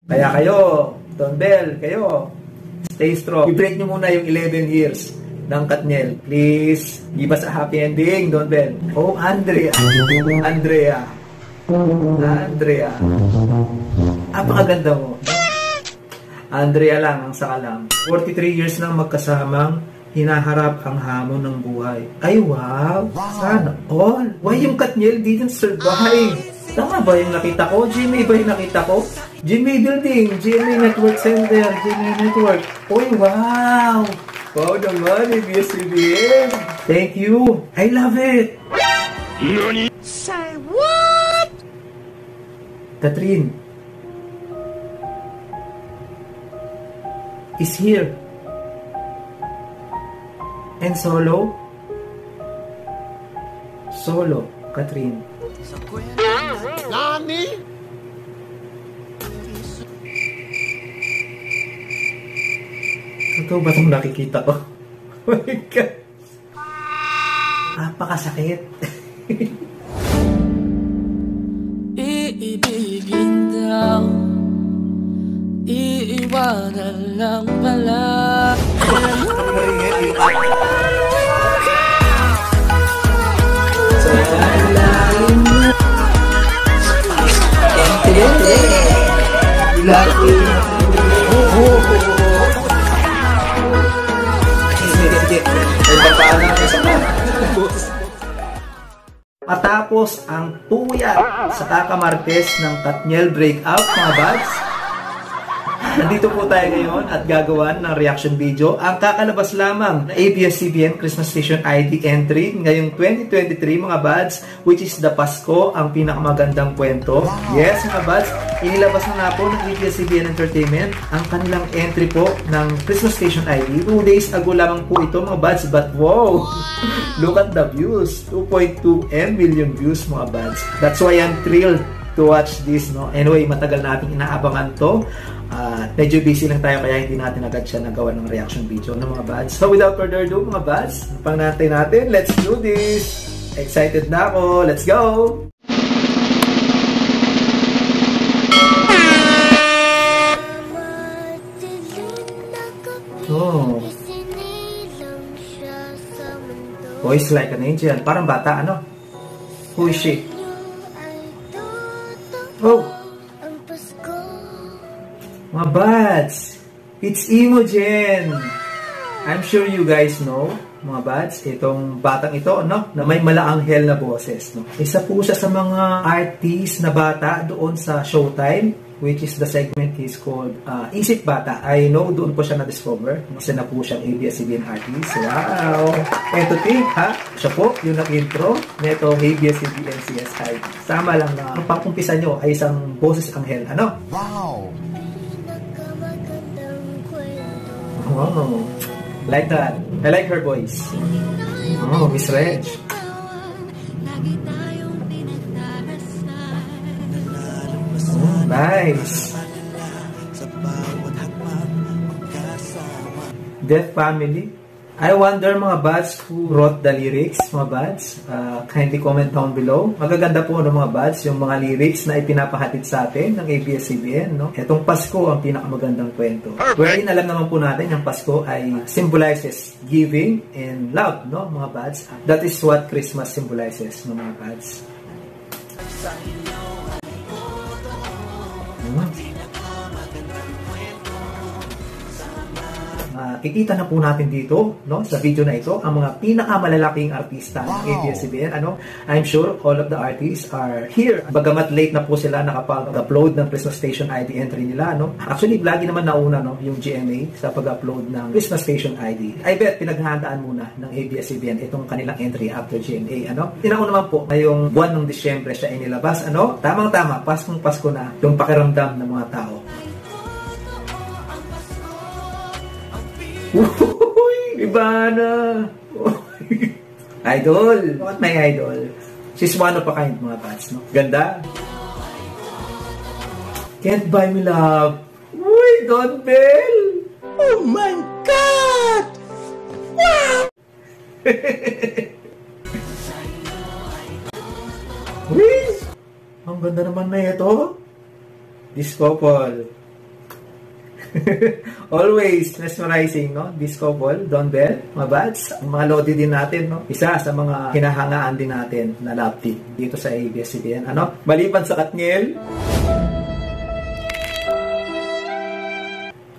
Kaya kayo, Don Bell, kayo, stay strong. I-break nyo muna yung 11 years ng Katniel. Please, give us a happy ending, Don Bell. Oh, Andrea. Andrea. Andrea. Apakaganda mo. Andrea lang ang sakalam. 43 years nang magkasamang hinaharap ang hamon ng buhay. Ay, wow! Sana all. Why yung Katniel didn't survive? Tama ba yung nakita ko? GMA ba yung nakita ko? GMA Building, GMA Network Center, GMA Network. Uy, wow! Wow naman, ABS-CBN. Thank you. I love it. Nani? Say what? Catherine is here. And Solo? Solo, Catherine. Nani? Totoo ba itong nakikita ko? Oh my God. Napakasakit. Iibigin daw, iiwanan lang pala. Matapos ang puyat sa kakamartes ng Katniel breakout, mga bads, nandito po tayo ngayon at gagawan ng reaction video. Ang kakalabas lamang na ABS-CBN Christmas Station ID entry ngayong 2023, mga bads, which is the Pasko, ang pinakamagandang kwento. Yes, mga bads, inilabas na nga po ng ABS-CBN Entertainment ang kanilang entry po ng Christmas Station ID. 2 days ago lamang po ito, mga bads, but wow! Look at the views. 2.2 million views, mga bads. That's why I'm thrilled to watch this, no? Anyway, matagal nating inaabangan to. Medyo busy lang tayo kaya hindi natin agad siya nagawa ng reaction video, no, mga bads. So without further ado, mga bads, pang natin, let's do this. Excited na ako. Let's go! Oh. Voice like an angel. Parang bata, ano? Who is she? Oh! Mga bads! It's Imogen! I'm sure you guys know, mga bads, itong batang ito, no? Na may malaanghel na boses, no? Isa po siya sa mga artist na bata doon sa Showtime, which is the segment is called Isip Bata. I know doon po siya na-discover. Isa na po siyang ABS-CBN artist. Wow! And to think, ha? Siya po yung nag-intro nito ABS-CBN CSI. Sama lang na ang pang-umpisa nyo ay isang boses anghel. Ano? Wow! Wow! Like that. I like her voice. Oh, Miss Reg. Nice. Deaf Family. I wonder, mga bads, who wrote the lyrics, mga bads. Kindly comment down below. Magaganda po, no, mga bads, yung mga lyrics na ipinapahatid sa atin ng ABS-CBN, no? Itong Pasko ang pinakamagandang kwento. Wherein alam naman po natin, yung Pasko ay symbolizes giving and love, no, mga bads. That is what Christmas symbolizes, no, mga bads. Kikita na po natin dito, no, sa video na ito ang mga pinakamalalaking artista ng ABS-CBN. Ano, I'm sure all of the artists are here. Bagamat late na po sila nakapag-upload ng Christmas Station ID entry nila, no. Actually, lagi naman nauna, no, yung GMA sa pag-upload ng Christmas Station ID. I bet pinaghahandaan muna ng ABS-CBN itong kanilang entry after GMA, ano. Tinaon naman po ngayong buwan ng Disyembre siya inilabas, ano. Tamang-tama, Paskong-Pasko na yung pakiramdam ng mga tao. Uy, iba na. Idol. What my idol? She's one of a kind, mga bats, no? Ganda. Can't Buy Me Love. Uy, Don Bell. Oh my God! Wow! Uy, ang ganda naman na ito. This couple. Always mesmerizing, no? This couple, Don Bell, mga bads, ang mga lodi din natin, no? Isa sa mga hinahangaan din natin na love team dito sa ABS-CBN. Ano? Maliban sa Katniel,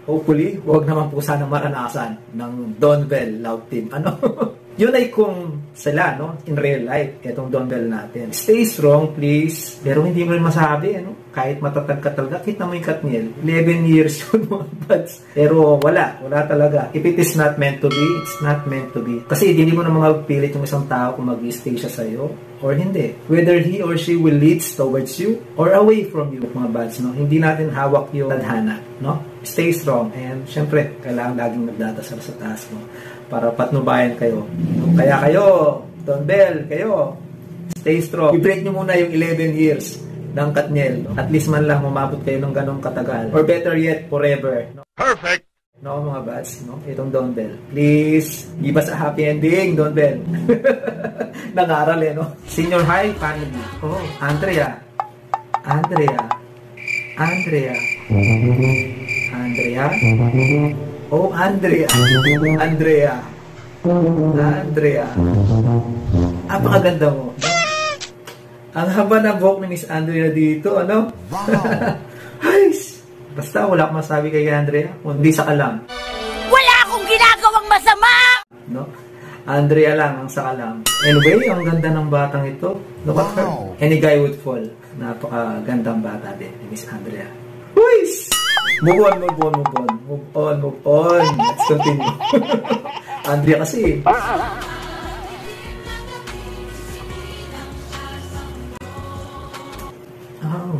hopefully, huwag naman po sana maranasan ng Don Bell love team. Ano? Yun ay kung sila, no? In real life, itong Don Bell natin. Stay strong, please. Pero hindi mo rin masabi, ano? Kahit matatag ka talaga, kita mo yung Katniel. 11 years yun, mga buds. Pero wala talaga. If it is not meant to be, it's not meant to be. Kasi hindi mo naman magpilit yung isang tao kung mag-stay siya sa'yo or hindi. Whether he or she will lead towards you or away from you, mga buds, no? Hindi natin hawak yung tadhana, no? Stay strong. And syempre, kailangan laging magdadasal sa taas mo para patnubayan kayo. Kaya kayo, Don Bell, kayo, stay strong. I-break nyo muna yung 11 years ng Katniel. No? At least man lang umabot kayo ng ganong katagal. Or better yet, forever. No? Perfect! No, mga bats, no? Itong Don Bell. Please, give us a happy ending, Don Bell. Nangaral no? Senior high family. Oh, Andrea. Oh, Andrea. Apakaganda mo. Ang haba na buhok ni Miss Andrea dito, ano? Wow! Ayos! Basta wala akong masabi kay Andrea, kundi sa kalam. Wala akong ginagawang masama! No? Andrea lang ang sakalam. Anyway, ang ganda ng batang ito. Look at her. Any guy would fall. Napakagandang bata din ni Miss Andrea. Huys! Move on. Let's continue. Andrea kasi.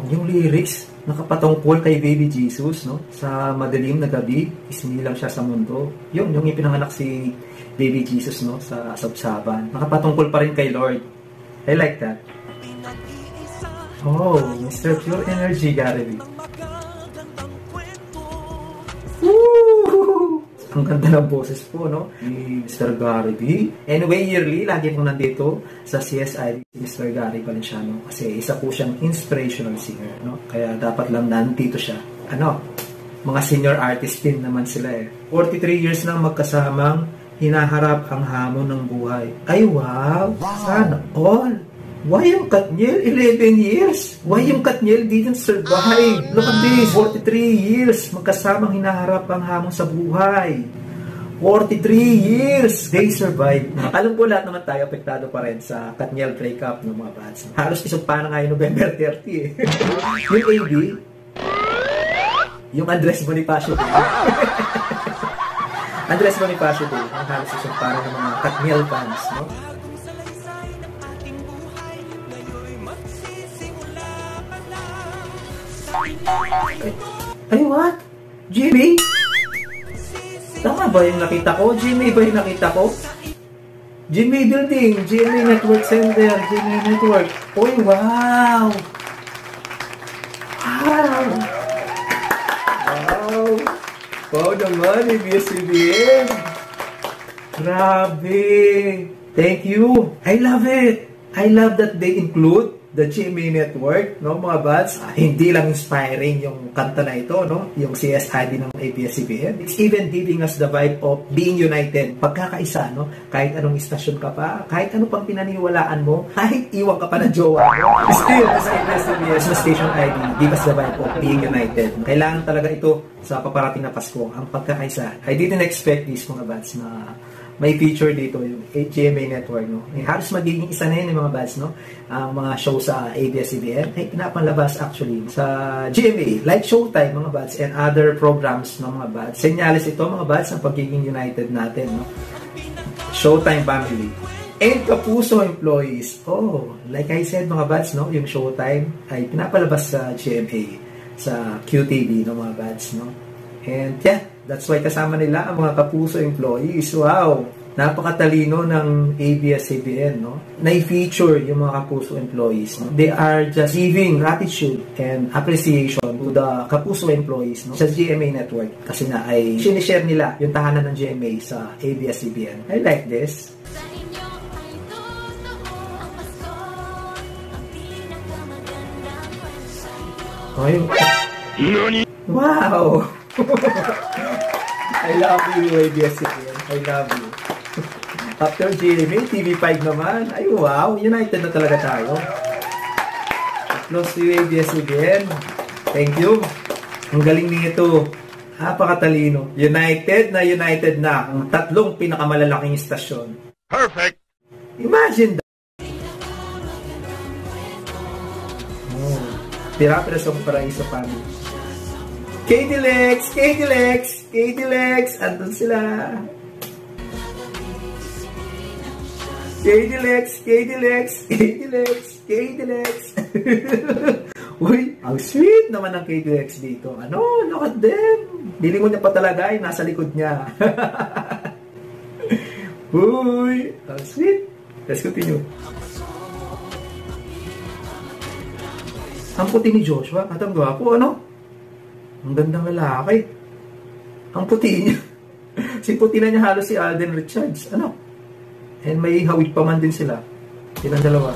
Yung lyrics, nakapatungkol kay Baby Jesus, no? Sa madilim na gabi, isinilang siya sa mundo. Yung ipinanganak si Baby Jesus, no? Sa sabsaban. Nakapatungkol pa rin kay Lord. I like that. Oh, Mr. Pure Energy, Gary. Woo! Ang ganda ng boses po, no? Ni Mr. Gary B. Anyway, yearly, lagi pong nandito sa CSI, Mr. Gary Valenciano. Kasi isa po siyang inspirational singer, no? Kaya dapat lang nandito siya. Ano? Mga senior artist din naman sila 43 years nang magkasamang hinaharap ang hamon ng buhay. Ay, wow! Sana all! Why yung Katniel? 11 years? Why yung Katniel didn't survive? Look at this, 43 years magkasamang hinaharap ang hamon sa buhay. 43 years they survived. Alam ko lahat naman tayo apektado pa rin sa Katniel breakup ng mga bats. Halos isumpa na nga yung November 30 Yung AB, yung Andres Bonifacio din. Andres Bonifacio din, ang halos isumpa na ng mga Katniel fans, no? Ay, what? Jimmy? Tama ba yung nakita ko? Jimmy ba yung nakita ko? Jimmy Building, Jimmy Network Center, Jimmy Network. Uy, wow! Wow naman, ABS-CBN. Grabe! Thank you! I love it! I love that they include the GMA Network, no, mga buds. Hindi lang inspiring yung kanta na ito, no, yung CSID ng ABS-CBN. It's even giving us the vibe of being united, pagkakaisa, no, kahit anong istasyon ka pa, kahit ano pang pinaniwalaan mo, kahit iwan ka pa ng jowa mo, still, sa ABS-CBN, sa station ID, give us the vibe of being united. Kailangan talaga ito sa paparating na Pasko, ang pagkakaisa. I didn't expect this, mga buds, na may feature dito yung GMA Network, no? Halos magiging isa na yun yung mga buds, no? Ang mga show sa ABS-CBN ay pinapanlabas actually sa GMA, like Showtime, mga buds, and other programs, no, mga buds. Senyales ito, mga buds, ang pagiging united natin, no? Showtime family. And Kapuso employees. Oh, like I said, mga buds, no? Yung Showtime ay pinapalabas sa GMA, sa QTV, no, mga buds, no? And yeah, that's why kasama nila ang mga Kapuso employees. Wow! Napakatalino ng ABS-CBN, no? Na-feature yung mga Kapuso employees, no? They are just giving gratitude and appreciation to the Kapuso employees, no? Sa GMA Network. Kasi na ay sinishare nila yung tahanan ng GMA sa ABS-CBN. I like this. Wow! I love you, ABS-CBN. I love you. After GMA, TV5 naman. Ay, wow. United na talaga tayo. Close to you, ABS-CBN. Thank you. Ang galing nito. Napakatalino. United na ang tatlong pinakamalalaking istasyon. Perfect. Imagine that. Oh, Pirapira sa Paraiso family. KD-Lex, andun sila. KD-Lex. Uy, ang sweet naman ng KD-Lex dito. Ano, look at them. Dilingon niya pa talaga, ay nasa likod niya. Uy, ang sweet. Let's continue. Ang puti ni Joshua, at ang gwapo, ano? Ang gandang lalaki. Ang puti niya. Si puti na niya halos si Alden Richards. Ano? And may hawig pa man din sila. Silang dalawa.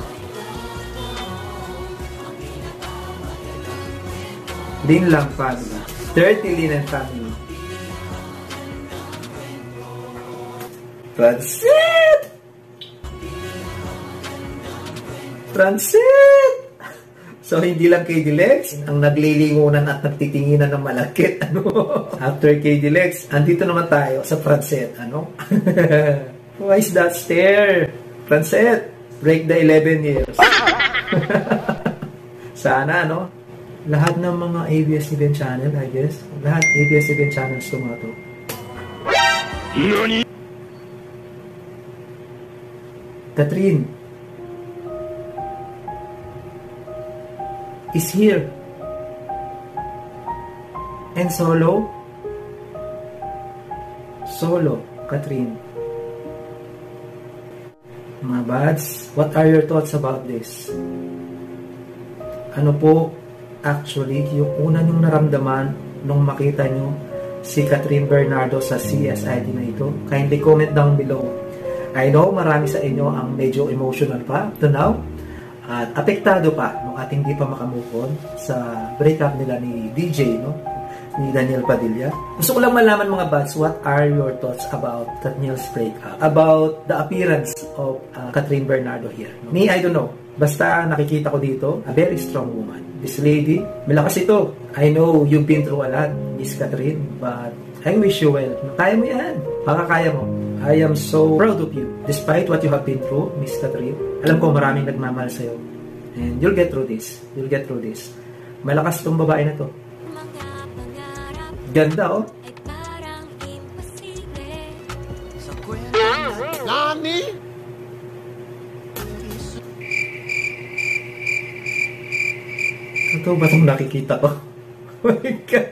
Lin Lang family. Dirty Lin and family. Transit! So, hindi lang KD-Lex ang naglilingunan at nagtitinginan ng malakit. Ano? After KD-Lex, andito naman tayo sa Francet. Ano? Why is that stare? Francet, break the 11 years. Sana, no? Lahat ng mga ABS-CBN channel, I guess. Lahat ABS-CBN channels ito mga to. Nani? Catherine is here. And Solo, Catherine. Mga bads, what are your thoughts about this? Ano po, actually, yung una nyong naramdaman nung makita nyo si Catherine Bernardo sa CSID na ito? Kindly comment down below. I know marami sa inyo ang medyo emotional pa up to now. At apektado pa nung ating di pa makamove on sa breakup nila ni DJ, no? Ni Daniel Padilla. Gusto ko lang malaman mga bads, what are your thoughts about Daniel's breakup? About the appearance of Catherine Bernardo here? No? Me, I don't know. Basta nakikita ko dito, a very strong woman. This lady, malakas ito. I know you've been through a lot, Miss Catherine, but I wish you well. Kaya mo yan. Baka kaya mo. I am so proud of you. Despite what you have been through, Miss Catherine, alam ko maraming nagmamahal sa'yo. And you'll get through this. You'll get through this. Malakas tong babae na to. Ganda, oh. Nani? Ito ba itong nakikita ko? Oh my God.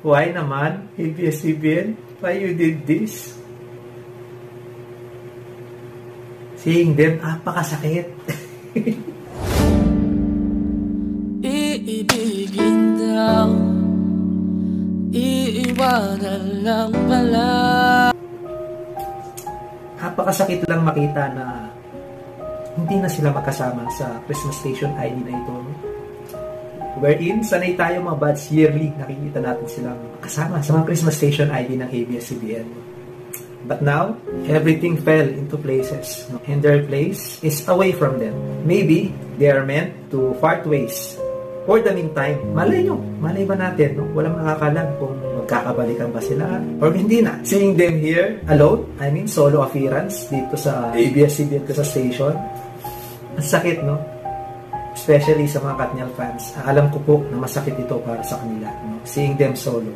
Why naman, ABS-CBN? Why you did this? Seeing them, napakasakit. Iibigin daw, iiwanan lang pala. Napakasakit lang makita na hindi na sila magkasama sa Christmas Station ID na ito. Wherein, sanay tayo mga bads, yearly nakikita natin silang kasama sa mga Christmas Station ID ng ABS-CBN. But now, everything fell into places. And their place is away from them. Maybe, they are meant to part ways. For the meantime, malay nyo, malay ba natin, no? Walang nakakalam kung magkakabalikan ba sila or hindi na. Seeing them here, alone, I mean, solo appearance dito sa ABS-CBN ko sa station. Ang sakit, no? Especially sa mga Katniel fans. Alam ko po na masakit ito para sa kanila. No? Seeing them solo.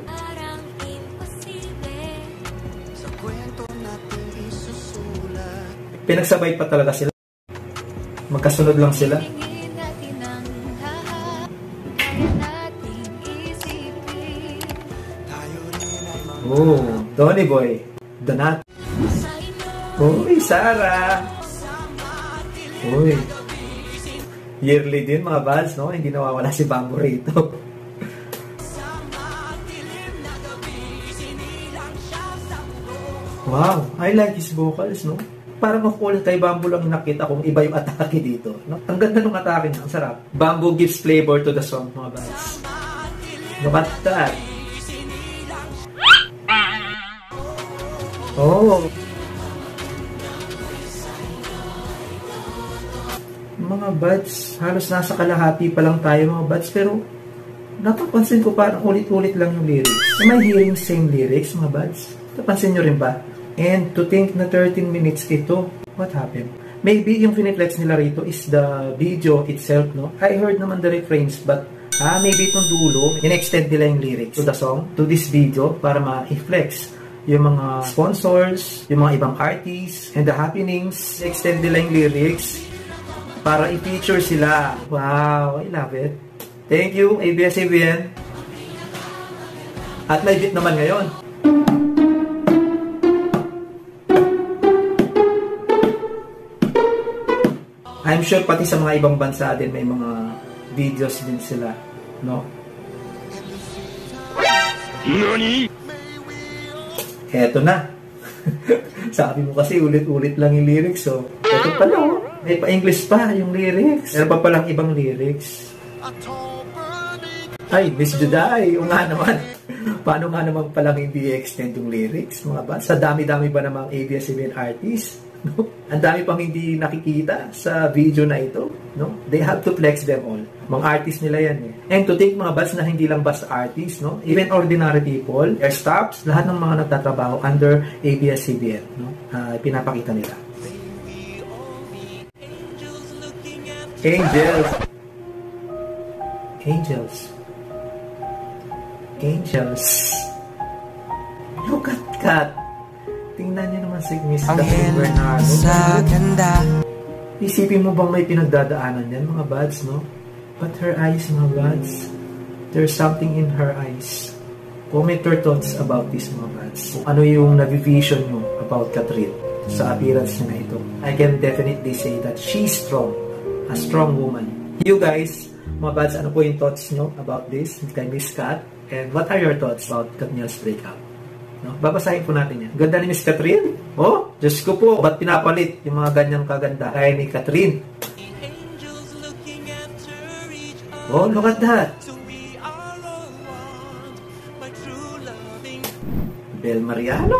Pinagsabay pa talaga sila. Magkasunod lang sila. Oh, Donny Boy. Donat. Uy, Sarah. Uy. Yearly din mga bads, no? Hindi nawawala si Bamboo rito. Wow, I like his vocals, no? Parang makukulit kay Bamboo lang nakita kung iba yung atake dito. No? Ang ganda ng atake niya, ang sarap. Bamboo gives flavor to the song, mga bads. Look at that. Oh. Mga bads, halos nasa kalahati pa lang tayo mga bads, pero napapansin ko parang ulit-ulit lang yung lyrics. Am I hearing same lyrics mga bads? Napansin nyo rin ba? And to think na 13 minutes ito, what happened? Maybe yung finiflex nila rito is the video itself, no? I heard naman the refrains, but maybe itong dulo, in-extend nila yung lyrics to the song, to this video, para ma-flex yung mga sponsors, yung mga ibang artists, and the happenings. Extend nila yung lyrics para i-feature sila. Wow, I love it. Thank you, ABS-CBN. At live it naman ngayon. I'm sure pati sa mga ibang bansa din may mga videos din sila, no? Nani? Eto na. Sabi mo kasi ulit-ulit lang yung lyrics, so eto pala, oh. May pa-English pa yung lyrics. Meron pa palang ibang lyrics. Ay, Miss Juday, o nga naman. Paano nga naman palang hindi extend yung lyrics, mga ba? Sa dami-dami ba namang ABS-CBN artists? No? Ang dami pang hindi nakikita sa video na ito, no? They have to flex them all. Mga artists nila yan eh. And to think mga bats na hindi lang basta artists, no? Even ordinary people, air staffs, lahat ng mga nagtatrabaho under ABS-CBN, no? Pinapakita nila. Angels. Angels. Angels. Look at Kat. Tingnan niyo naman si Miss Daphne Bernardo. Sa ganda. Isipin mo bang may pinagdadaanan yan, mga bads, no? But her eyes, mga bads, there's something in her eyes. Comment your thoughts about this, mga bads. Kung ano yung navivision nyo about Catherine sa appearance niya na ito. I can definitely say that she's strong. A strong woman. You guys, mga bads, ano po yung thoughts nyo about this kay Miss Kat? And what are your thoughts about Katniel's breakup? No? Babasahin po natin yan. Ganda ni Miss Catherine. Oh, Diyos ko po. Ba't pinapalit yung mga ganyang kaganda kaya ni Catherine? Oh, look at that. Bel Mariano.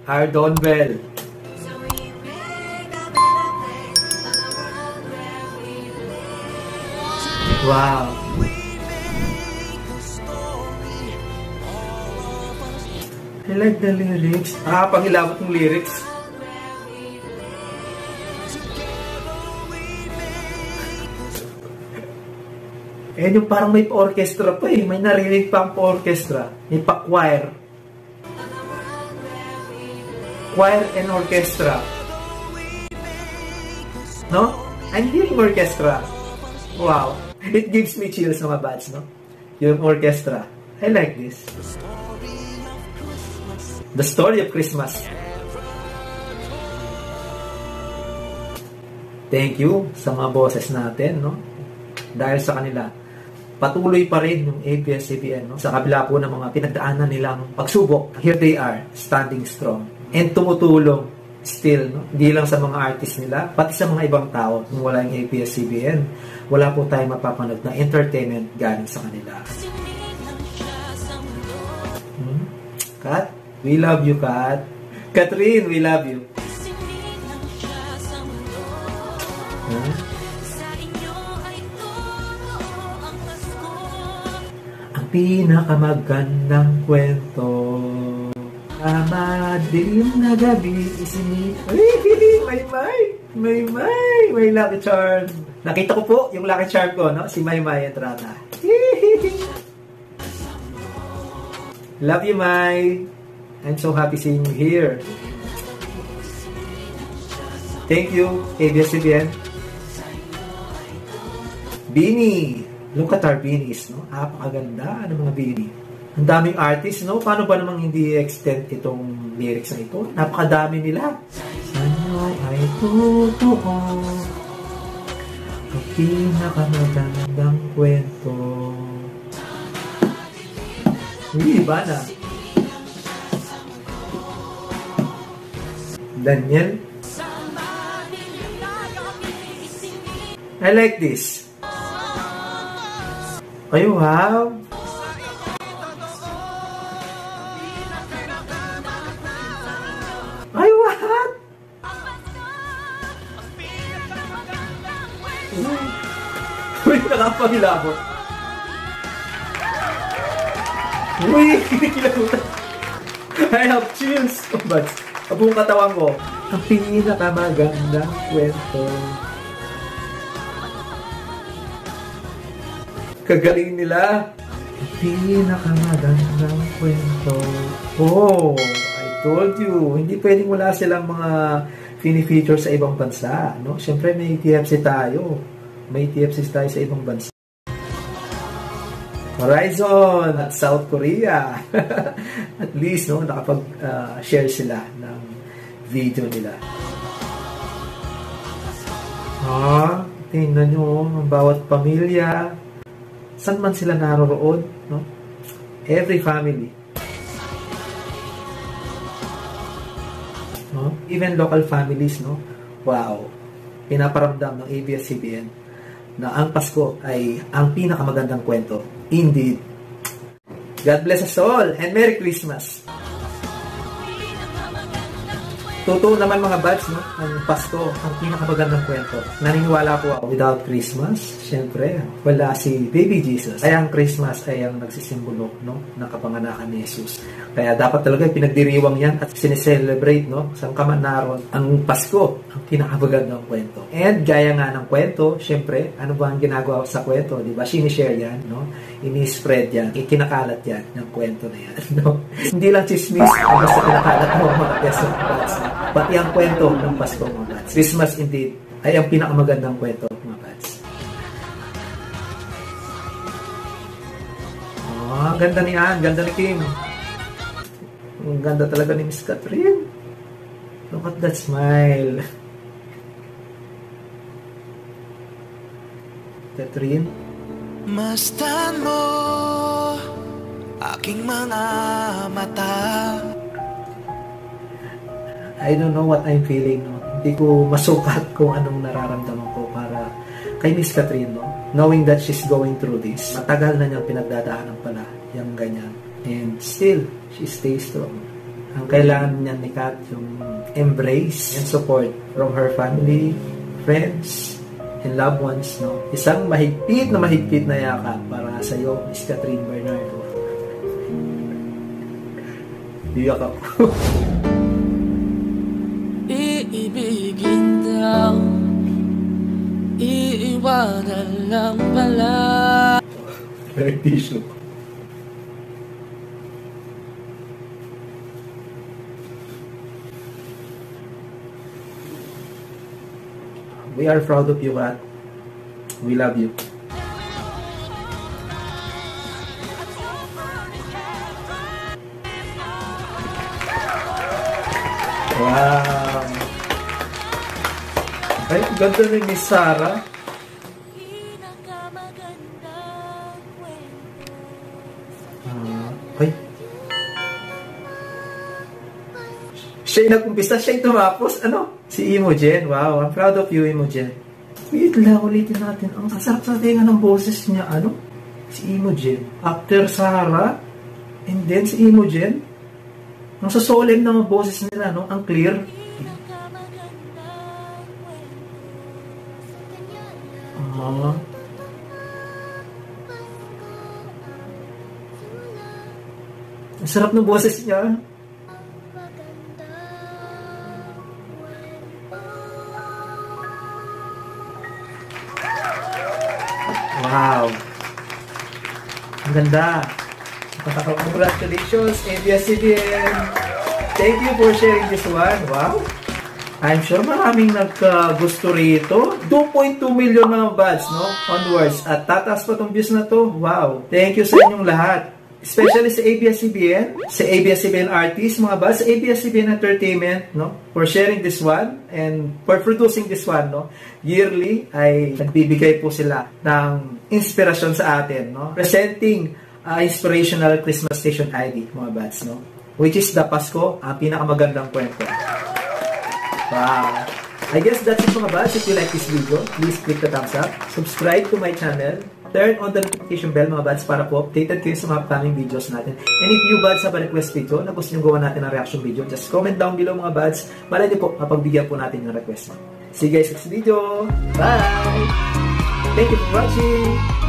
Ardon Bell. Wow. I like the lyrics. Pangilabot ng lyrics. Eh, yung parang may pa-orchestra pa eh. May narinig pa ang pa-orchestra. May pa-choir. Choir and orchestra. No? I'm hearing orchestra. Wow. It gives me chills, mga bads, no? Yung orchestra. I like this. The story of Christmas. Thank you sa mga boses natin, no? Dahil sa kanila, patuloy pa rin yung ABS-CBN, no? Sa kabila po ng mga pinagdaanan nilang pagsubok, here they are, standing strong. And tumutulong still, no? Hindi lang sa mga artist nila, pati sa mga ibang tao. Kung wala yung ABS-CBN, wala po tayong mapapanood na entertainment galing sa kanila. Kat? We love you, Kat. Catherine, we love you. Ang pinakamagandang kwento, madilim na gabi, may lucky charm. Nakita ko po yung lucky charm ko, no? Si Maymay Entrada. Love you, May. I'm so happy seeing you here. Thank you, ABS-CBN. Beanie. Look at our beanies, no? Napakaganda ng mga beanie. Ang daming artists, no? Paano ba namang hindi extend itong lyrics na ito? Napakadami nila. Sana ay totoo ang pinakamagandang kwento. Uy, iba na. Daniel. I like this. Ay, wow. Ay, what? Uy, nakapangilabot. Uy, kinikilabutan. I have chills. Oh, but, buong katawan ko. Ang pinakamagandang kwento. Kagaling nila. Ang pinakamagandang kwento. Oh, I told you. Hindi pwedeng wala silang mga fini-feature sa ibang bansa. No? Siyempre, may TFC tayo. May TFC tayo sa ibang bansa. Horizon at South Korea. At least, no, nakapag-share sila ng video nila. Tingnan nyo, ang bawat pamilya, saan man sila naroroon, no? Every family. No? Even local families, no? Wow. Pinaparamdam ng ABS-CBN na ang Pasko ay ang pinakamagandang kwento. Indeed. God bless us all and Merry Christmas. Totoo naman mga buds, no? Ang Pasko, ang pinakamagandang kwento. Naniniwala po ako, without Christmas, syempre, wala si Baby Jesus. Kaya ang Christmas ay ang nagsisimbolo, no? Ng kapanganakan ni Jesus. Kaya dapat talaga pinagdiriwang yan at sineselebrate, no? Saan ka man naroon, ang Pasko, ang pinakamagandang kwento. And gaya nga ng kwento, syempre, ano ba ang ginagawa sa kwento? Diba? Sinishare yan, no? Ini-spread yan, ikinakalat yan ng kwento na yan, no? Hindi lang chismis, basta kinakalat mo mga peso buds, no? Pati ang kwento ng Pasko, mga buds. Christmas indeed ay ang pinakamagandang kwento, mga buds. Oh, ganda ni Ann, ganda ni Kim. Ang ganda talaga ni Miss Catherine. Look at that smile. Catherine. Masdan mo aking mga mata. I don't know what I'm feeling, no? Hindi ko masukat kung anong nararamdaman ko para kay Miss Catherine, no? Knowing that she's going through this. Matagal na niyang pinagdadaanan pala yung ganyan. And still, she stays strong. Ang kailangan niya ni Kat yung embrace and support from her family, friends, and loved ones, no? Isang mahigpit na yakap para sa iyo, Miss Catherine Bernardo. Iyak ako. Iibigin daw, iiwanan lang pala. Like tissue. We are proud of you, Kat. We love you. Wow! Ay, ganda ni Miss Sarah. Ay. Siya yung nag-umpisa, siya yung tumapos. Ano? Si Imogen. Wow, I'm proud of you, Imogen. Wait lang, ulitin natin. Ang kasarap sa tinga ng boses niya. Ano? Si Imogen. After Sarah, and then si Imogen. Ang sasolim ng boses nila, no? Ang clear. Ang sarap ng boses niya. Wow. Ang ganda. Congratulations, ABS-CBN. Thank you for sharing this one. Wow. I'm sure maraming naggusto rito. 2.2 million mga buds, no? Onwards. At tataas pa tong views na to. Wow. Thank you sa inyong lahat. Especially sa ABS-CBN, sa ABS-CBN artists, mga buds, sa ABS-CBN Entertainment, no? For sharing this one and for producing this one, no? Yearly ay nagbibigay po sila ng inspirasyon sa atin, no? Presenting inspirational Christmas station ID, mga buds, no? Which is the Pasko, ang pinakamagandang kwento. Wow! I guess that's it mga buds. If you like this video, please click the thumbs up, subscribe to my channel, turn on the notification bell mga buds para po updated kayo sa mga upcoming videos natin. And if you buds have a request video na gusto nyo gawa natin ng reaction video, just comment down below mga buds para din po mapagbigyan po natin yung request. See you guys next video. Bye! Thank you for watching!